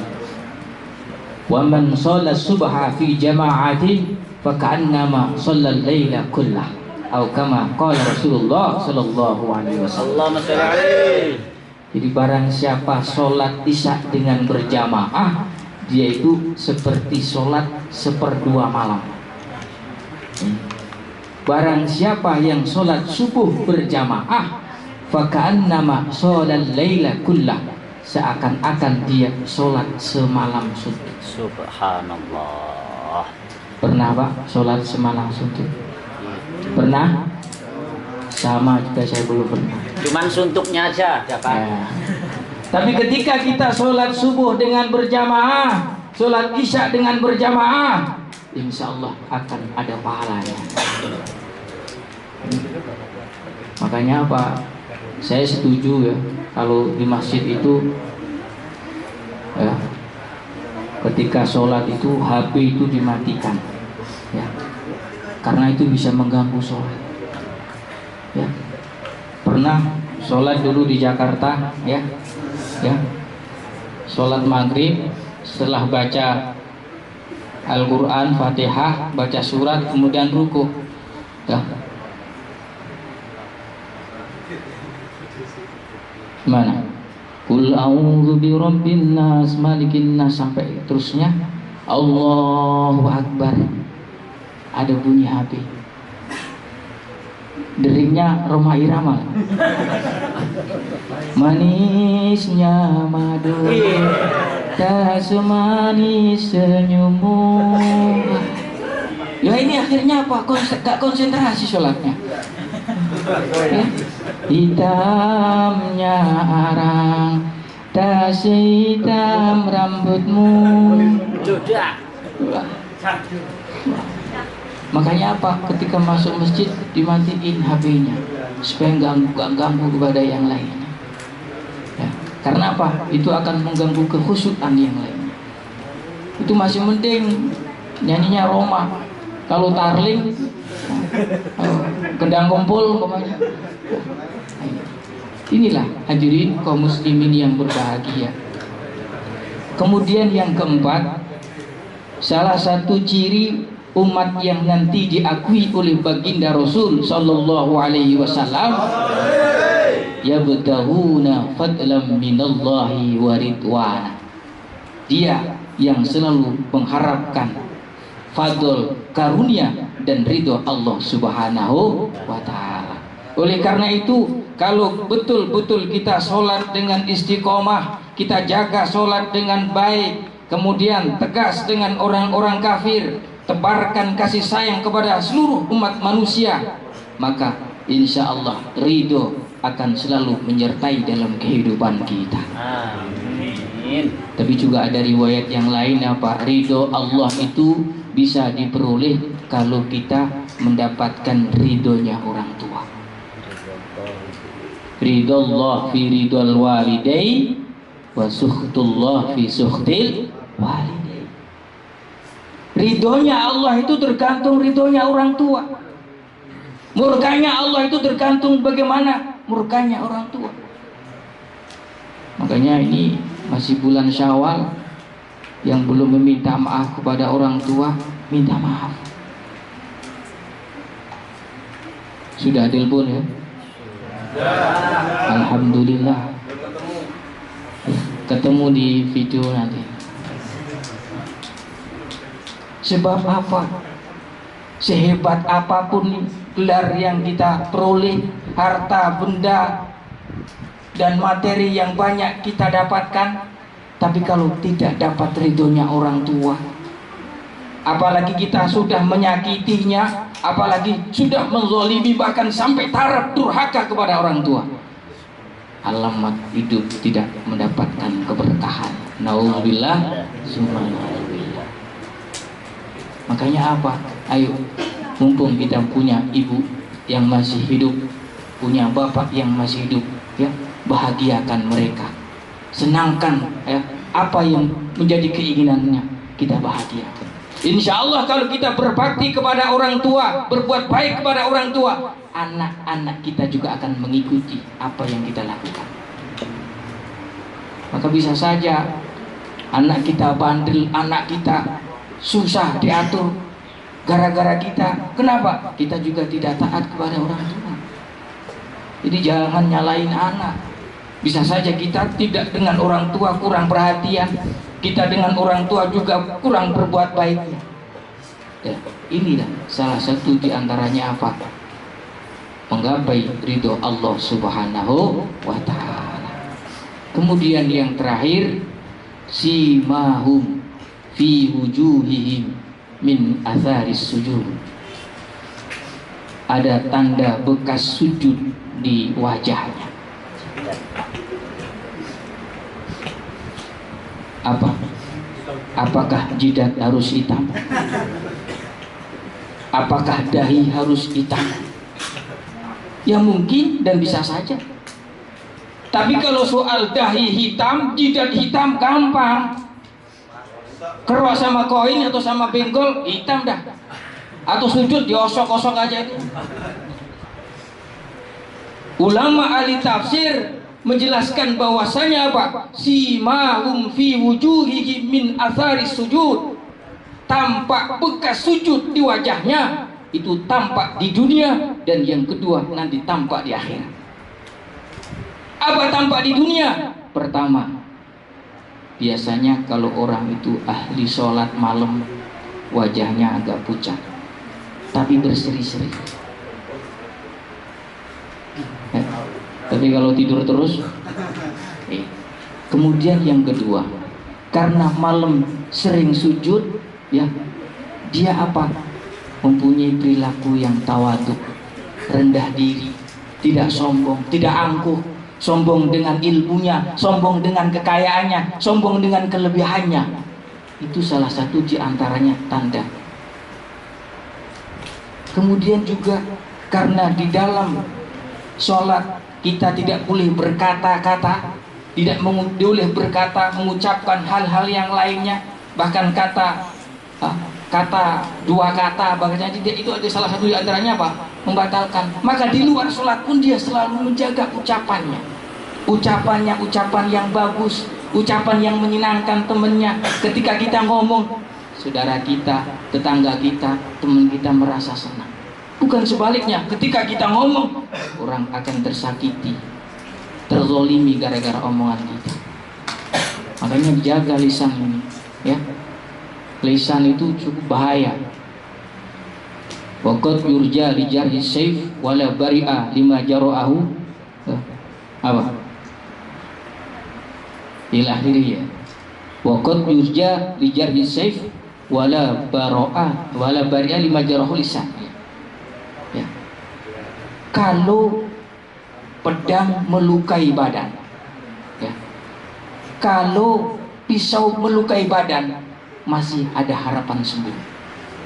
wa man shalla subha fi jama'atin fa ka'annama shallal laila kullah atau kama qala Rasulullah sallallahu alaihi wasallam. Jadi barang siapa sholat isya dengan berjamaah, dia itu seperti sholat seperdua malam. Barang siapa yang sholat subuh berjamaah, faka'annama sholal laila kullah, seakan-akan dia sholat semalam suntuk. Subhanallah. Pernah Pak sholat semalam suntuk? Pernah? Sama juga saya belum pernah. Cuman suntuknya aja, ya Pak. Ya. Tapi ketika kita sholat subuh dengan berjamaah, sholat isya dengan berjamaah, insya Allah akan ada pahalanya. Makanya apa? Saya setuju ya, kalau di masjid itu ya, ketika sholat itu HP itu dimatikan, ya, karena itu bisa mengganggu sholat. Ya, pernah sholat dulu di Jakarta, ya, sholat maghrib setelah baca Al-Quran, Fatihah, baca surat, kemudian ruku. Ya. Mana? Qul a'udzu birabbin nas, malikin nas, sampai terusnya. Allahu Akbar. Ada bunyi HP. Deringnya Roma Irama. Manisnya madu, tak semanis senyummu. Ya ini akhirnya apa? Gak konsentrasi sholatnya. Ya. Hitamnya arang Tas hitam rambutmu. Sudah. Makanya apa? Ketika masuk masjid dimatiin HP-nya supaya nggak ganggu kepada yang lainnya. Ya, karena apa? Itu akan mengganggu kekhusyukan yang lainnya. Itu masih mending nyanyinya Roma. Kalau tarling, kendang kumpul umpamanya. Inilah hadirin kaum muslimin yang berbahagia. Kemudian yang keempat, salah satu ciri umat yang nanti diakui oleh baginda Rasul sallallahu alaihi wasallam, yabtahuna fadlan minallahi wa ridwana. Dia yang selalu mengharapkan fadl, karunia dan ridho Allah Subhanahu wa taala. Oleh karena itu, kalau betul-betul kita sholat dengan istiqomah, kita jaga sholat dengan baik, kemudian tegas dengan orang-orang kafir, tebarkan kasih sayang kepada seluruh umat manusia, maka insya Allah ridho akan selalu menyertai dalam kehidupan kita. Amin. Tapi juga ada riwayat yang lain apa? Ridho Allah itu bisa diperoleh kalau kita mendapatkan ridhonya orang tua. Ridho Allah fi ridhol walidai wa sukhtullah fi sukhtil walidai. Ridhonya Allah itu tergantung ridhonya orang tua. Murkanya Allah itu tergantung bagaimana murkanya orang tua. Makanya ini masih bulan Syawal, yang belum meminta maaf kepada orang tua, minta maaf. Sudah telepon ya? Alhamdulillah. Ketemu di video nanti. Sebab apa? Sehebat apapun gelar yang kita peroleh, harta, benda, dan materi yang banyak kita dapatkan, tapi kalau tidak dapat ridhonya orang tua, apalagi kita sudah menyakitinya, apalagi sudah menzalimi, bahkan sampai taraf durhaka kepada orang tua, alamat hidup tidak mendapatkan keberkahan. Nauzubillah, summa nauzubillah. Makanya apa? Ayo, mumpung kita punya ibu yang masih hidup, punya bapak yang masih hidup, ya, bahagiakan mereka, senangkan ya, apa yang menjadi keinginannya kita bahagiakan. Insya Allah kalau kita berbakti kepada orang tua, berbuat baik kepada orang tua, anak-anak kita juga akan mengikuti apa yang kita lakukan. Maka bisa saja anak kita bandel, anak kita susah diatur gara-gara kita. Kenapa? Kita juga tidak taat kepada orang tua. Jadi jangan nyalain anak. Bisa saja kita tidak dengan orang tua kurang perhatian, kita dengan orang tua juga kurang berbuat baik. Ya, inilah salah satu diantaranya apa? Menggapai ridho Allah Subhanahu wa ta'ala. Kemudian yang terakhir, simahum fi wujuhihim min atharis sujud. Ada tanda bekas sujud di wajahnya. Apa? Apakah jidat harus hitam? Apakah dahi harus hitam? Ya mungkin dan bisa saja. Tapi kalau soal dahi hitam, jidat hitam gampang. Kerwa sama koin atau sama benggol hitam dah. Atau sujud diosok-osok aja itu. Ulama ahli tafsir menjelaskan bahwasanya apa? Simahum fi wujuhihim min atharis sujud. Tampak bekas sujud di wajahnya, itu tampak di dunia, dan yang kedua nanti tampak di akhirat. Apa tampak di dunia? Pertama, biasanya kalau orang itu ahli sholat malam, wajahnya agak pucat, tapi berseri-seri. Tapi kalau tidur terus, Kemudian yang kedua, karena malam sering sujud, ya, dia apa? Mempunyai perilaku yang tawadhu, rendah diri, tidak sombong, tidak angkuh. sombong dengan ilmunya, sombong dengan kekayaannya, sombong dengan kelebihannya. Itu salah satu di antaranya tanda. Kemudian juga karena di dalam sholat kita tidak boleh berkata-kata, tidak boleh berkata, mengucapkan hal-hal yang lainnya, bahkan dua kata, bahkan tidak, itu ada salah satu di antaranya apa? Membatalkan. Maka di luar sholat pun dia selalu menjaga ucapannya, ucapan yang bagus, ucapan yang menyenangkan temannya. Ketika kita ngomong, saudara kita, tetangga kita, teman kita merasa senang. Bukan sebaliknya, ketika kita ngomong, orang akan tersakiti, terzolimi gara-gara omongan kita. Makanya jaga lisan ini, ya. Lisan itu cukup bahaya. Waqad yurja li jarhi sayf wala bari'a lima jara'ahu. Apa? Ila akhirnya. Waqad yurja li jarhi sayf wala bari'a lima jara'ahu lisan. Ya. Kalau pedang melukai badan, ya. Kalau pisau melukai badan, masih ada harapan sembuh.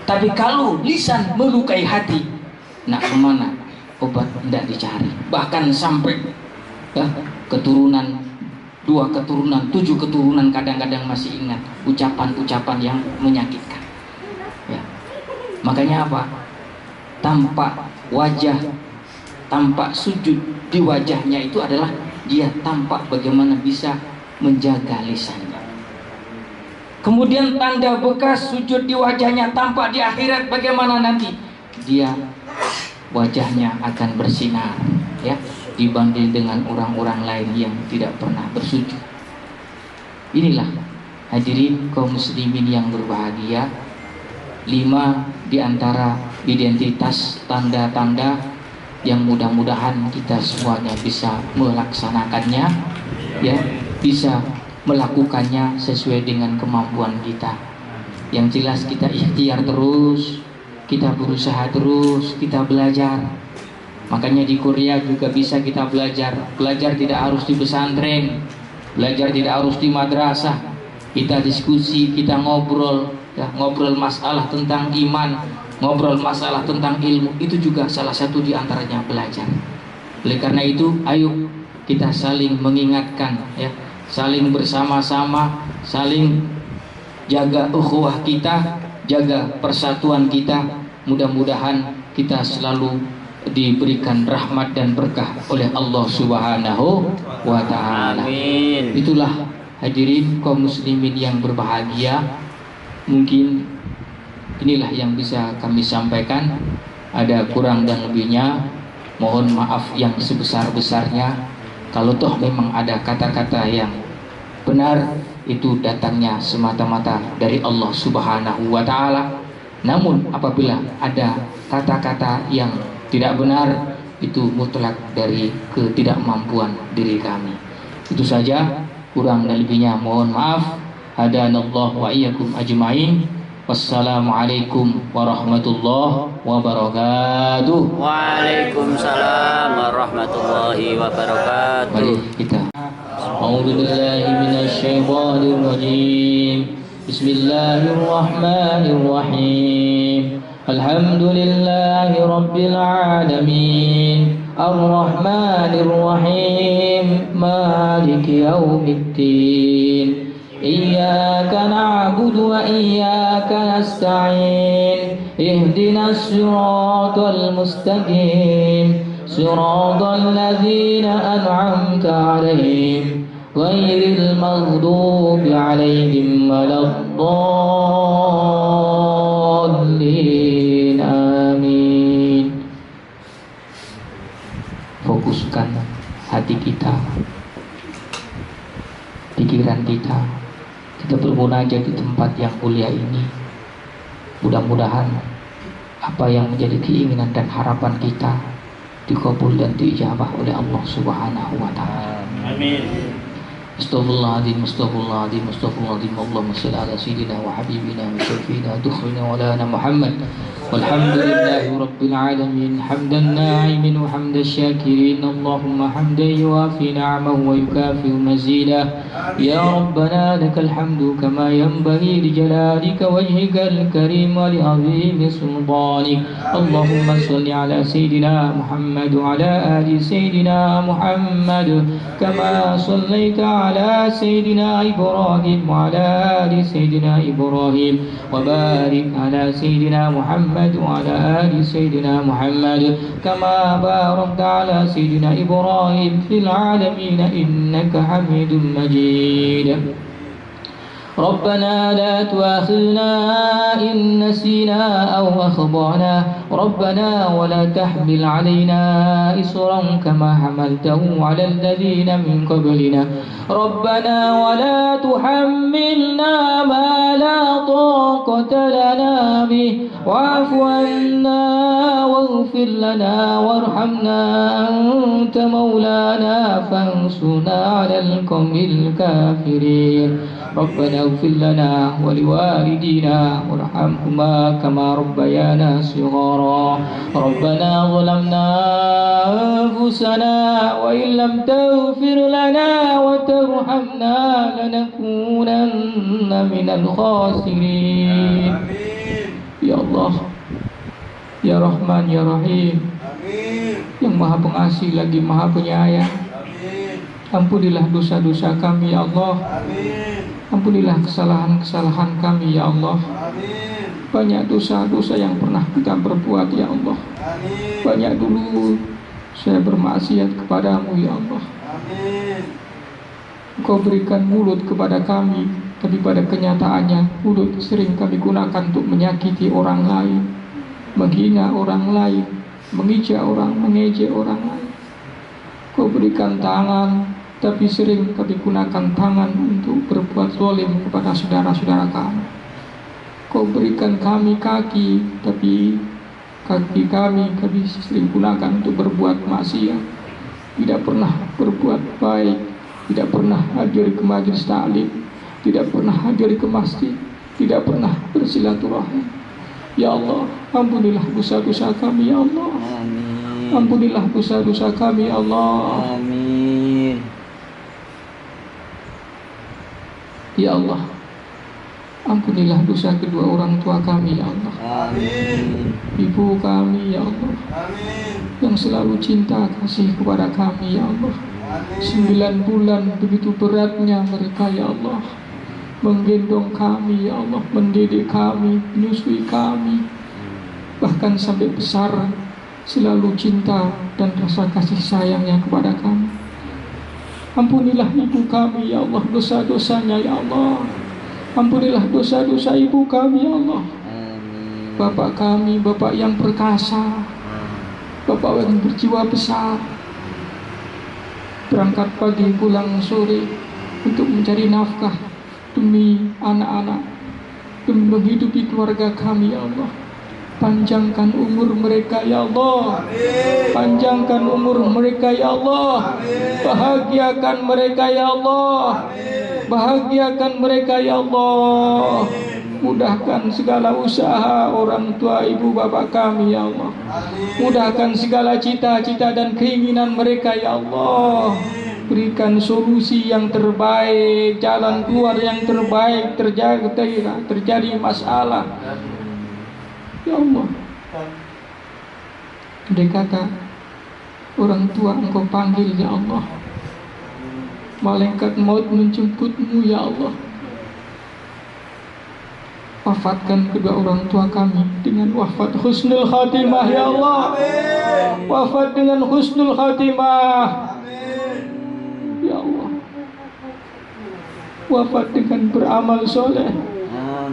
Tapi kalau lisan melukai hati, nak kemana? Obat tidak dicari. Bahkan sampai keturunan, 2 keturunan, 7 keturunan kadang-kadang masih ingat ucapan-ucapan yang menyakitkan. Ya. Makanya apa? Tampak wajah, tampak sujud di wajahnya itu adalah dia tampak bagaimana bisa menjaga lisannya. Kemudian tanda bekas sujud di wajahnya tampak di akhirat bagaimana nanti? Dia wajahnya akan bersinar, ya, dibanding dengan orang-orang lain yang tidak pernah bersujud. Inilah hadirin kaum muslimin yang berbahagia, 5 di antara identitas tanda-tanda yang mudah-mudahan kita semuanya bisa melaksanakannya, ya, bisa melakukannya sesuai dengan kemampuan kita. Yang jelas kita ikhtiar terus, kita berusaha terus, kita belajar. Makanya di Korea juga bisa kita belajar. Belajar tidak harus di pesantren, belajar tidak harus di madrasah. Kita diskusi, kita ngobrol, ya, ngobrol masalah tentang iman, ngobrol masalah tentang ilmu, itu juga salah satu di antaranya belajar. Oleh karena itu, ayo kita saling mengingatkan, ya, saling bersama-sama, saling jaga ukhuwah kita, jaga persatuan kita. Mudah-mudahan kita selalu diberikan rahmat dan berkah oleh Allah Subhanahu wa ta'ala. Amin. Itulah hadirin kaum muslimin yang berbahagia. Mungkin inilah yang bisa kami sampaikan. Ada kurang dan lebihnya, mohon maaf yang sebesar-besarnya. Kalau toh memang ada kata-kata yang benar, itu datangnya semata-mata dari Allah Subhanahu wa ta'ala. Namun apabila ada kata-kata yang tidak benar, itu mutlak dari ketidakmampuan diri kami. Itu saja, kurang dan lebihnya mohon maaf. Hadanallahu wa iyyakum ajmain. Wassalamualaikum warahmatullahi wabarakatuh. Waalaikumsalam warahmatullahi wabarakatuh. Mari kita. A'udzu billahi minasyaitonir rajim. Bismillahirrahmanirrahim. Alhamdulillahi rabbil alamin. Ar-Rahmanir Rahim. Maliki yaumiddin. Iyyaka na'budu wa iyyaka nasta'in. Ihdinas siratal mustaqim. Siratal ladzina an'amta 'alaihim ghairil maghdubi 'alaihim waladdallin. Amin. Fokuskan hati kita, pikiran kita. Kita bermunajat di tempat yang mulia ini. Mudah-mudahan apa yang menjadi keinginan dan harapan kita dikabul dan diijabah oleh Allah Subhanahu wa ta'ala. Amin. Astaghfirullahaladzim, astaghfirullahaladzim, astaghfirullahaladzim. Allahumma salli ala sayyidina wa habibina wa syafina dukhrina wa lana Muhammad. Walhamdulillahi rabbil alamin, hamdan na'imin wa hamdan syakirin. Allahumma hamdan yuafi ni'amahu wa yukafi mazidah. Ya Rabbana lakal hamdu kama yanbaghi li jalalika wajhikal karim wa li azimi sultanik. Allahumma salli ala sayyidina Muhammad wa ala ali sayyidina Muhammad kama sallaita ala sayyidina Ibrahim wa ala ali sayyidina Ibrahim wa barik ala sayyidina Muhammad وعلى آل سيدنا محمد كما باركت على سيدنا إبراهيم في العالمين إنك حميد مجيد ربنا لا تؤاخذنا إن نسينا أو أخطأنا ربنا ولا تحمل علينا إصرا كما حملته على الذين من قبلنا ربنا ولا تحملنا ما لا طاقة لنا به واعف عنا واغفر لنا وارحمنا أنت مولانا فانصرنا على القوم الكافرين ربنا اغفر لنا ولوالدينا وارحمهما كما ربيانا صغارا ربنا ظلمنا أنفسنا وإن لم تغفر لنا وترحمنا لنكونن من الخاسرين Ya Allah, Ya Rahman, Ya Rahim, yang Maha Pengasih lagi Maha Penyayang. Ampunilah dosa-dosa kami ya Allah. Ampunilah kesalahan-kesalahan kami ya Allah. Banyak dosa-dosa yang pernah kita perbuat ya Allah. Banyak dulu saya bermaksiat kepadamu ya Allah. Engkau berikan mulut kepada kami, tapi pada kenyataannya mulut sering kami gunakan untuk menyakiti orang lain, menghina orang lain, mengejek orang lain. Kau berikan tangan, tapi sering kami gunakan tangan untuk berbuat zalim kepada saudara-saudara kami. Kau berikan kami kaki, tapi kaki kami sering gunakan untuk berbuat maksiat. Tidak pernah berbuat baik, tidak pernah hadir ke majelis taklim, tidak pernah hadir ke masjid, tidak pernah bersilaturahmi. Ya Allah, ampunilah dosa-dosa kami ya Allah. Amin. Ampunilah dosa-dosa kami ya Allah. Amin. Ya Allah, ampunilah dosa kedua orang tua kami ya Allah. Amin. Ibu kami ya Allah. Amin. Yang selalu cinta kasih kepada kami ya Allah. 9 bulan begitu beratnya mereka ya Allah, menggendong kami ya Allah, mendidik kami, menyusui kami, bahkan sampai besar, selalu cinta dan rasa kasih sayangnya kepada kami. Ampunilah ibu kami ya Allah, dosa-dosanya ya Allah. Ampunilah dosa-dosa ibu kami ya Allah. Bapak kami, bapak yang perkasa, bapak yang berjiwa besar, berangkat pagi pulang sore untuk mencari nafkah demi anak-anak, demi menghidupi keluarga kami ya Allah. Panjangkan umur mereka ya Allah. Panjangkan umur mereka ya Allah. Bahagiakan mereka ya Allah. Bahagiakan mereka ya Allah. Mudahkan segala usaha orang tua ibu bapak kami ya Allah. Mudahkan segala cita-cita dan keinginan mereka ya Allah. Berikan solusi yang terbaik, jalan keluar yang terbaik terjadi masalah ya Allah. Dia kata orang tua engkau panggil ya Allah, malaikat maut menjemputmu ya Allah. Wafatkan kedua orang tua kami dengan wafat husnul khatimah ya Allah. Wafat dengan husnul khatimah ya Allah. Wafat dengan beramal soleh,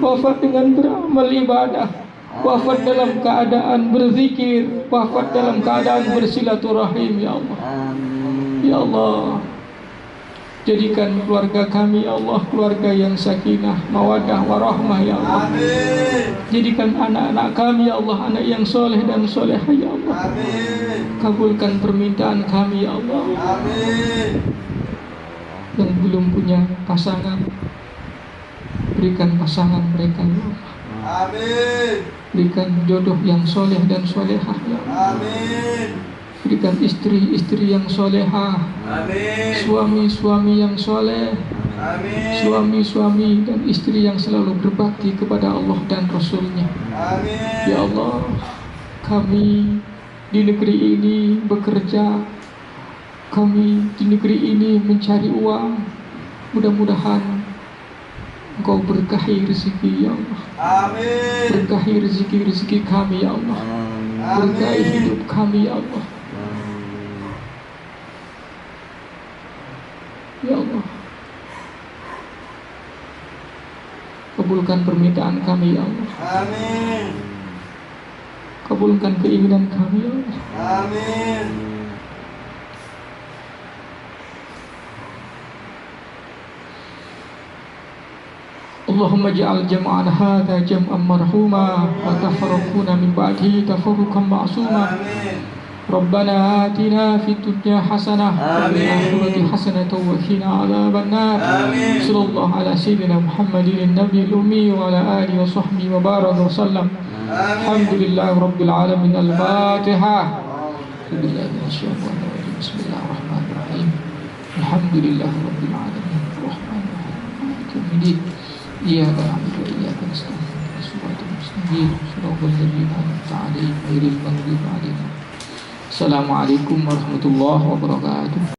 wafat dengan beramal ibadah, wafat dalam keadaan berzikir, wafat dalam keadaan bersilaturahim ya Allah. Ya Allah, jadikan keluarga kami ya Allah keluarga yang sakinah, mawadah, warahmah ya Allah. Jadikan anak-anak kami ya Allah anak yang soleh dan solehah ya Allah. Kabulkan permintaan kami ya Allah. Yang belum punya pasangan, berikan pasangan mereka ya Allah. Amin. Berikan jodoh yang soleh dan solehah ya Allah. Amin. Berikan istri-istri yang solehah, Amin. suami-suami yang soleh, Amin. suami-suami dan istri yang selalu berbakti kepada Allah dan Rasul-Nya. Amin. Ya Allah, kami di negeri ini bekerja, kami di negeri ini mencari uang. Mudah-mudahan Engkau berkahi rezeki ya Allah. Amin. Berkahi rezeki kami ya Allah. Berkahi hidup kami ya Allah. Ya Allah, kabulkan permintaan kami ya Allah. Amin. Kabulkan keinginan kami ya Allah. Amin. Allahumma ja'al jam'an hadha jam'an marhuma wa tafarraquna min ba'dihi tafarruqan ma'suma. Amin. Rabbana atina fid dunya hasanah wa fil akhirati hasanah wa qina adzaban nar. Amin. Sallallahu ala sayyidina Muhammadin nabiyil ummi wa ala alihi wa sahbihi wa baraka wa sallam. Alhamdulillahi rabbil alamin. Al-Fatihah. Bismillahirrahmanirrahim. Alhamdulillahi rabbil alamin. Ar-Rahmanir-Rahim. Maliki yaumiddin. Iyyaka na'budu wa iyyaka nasta'in. Shiratal mustaqim. Shiratal ladzina an'amta 'alaihim ghairil maghdubi 'alaihim. Assalamualaikum warahmatullahi wabarakatuh.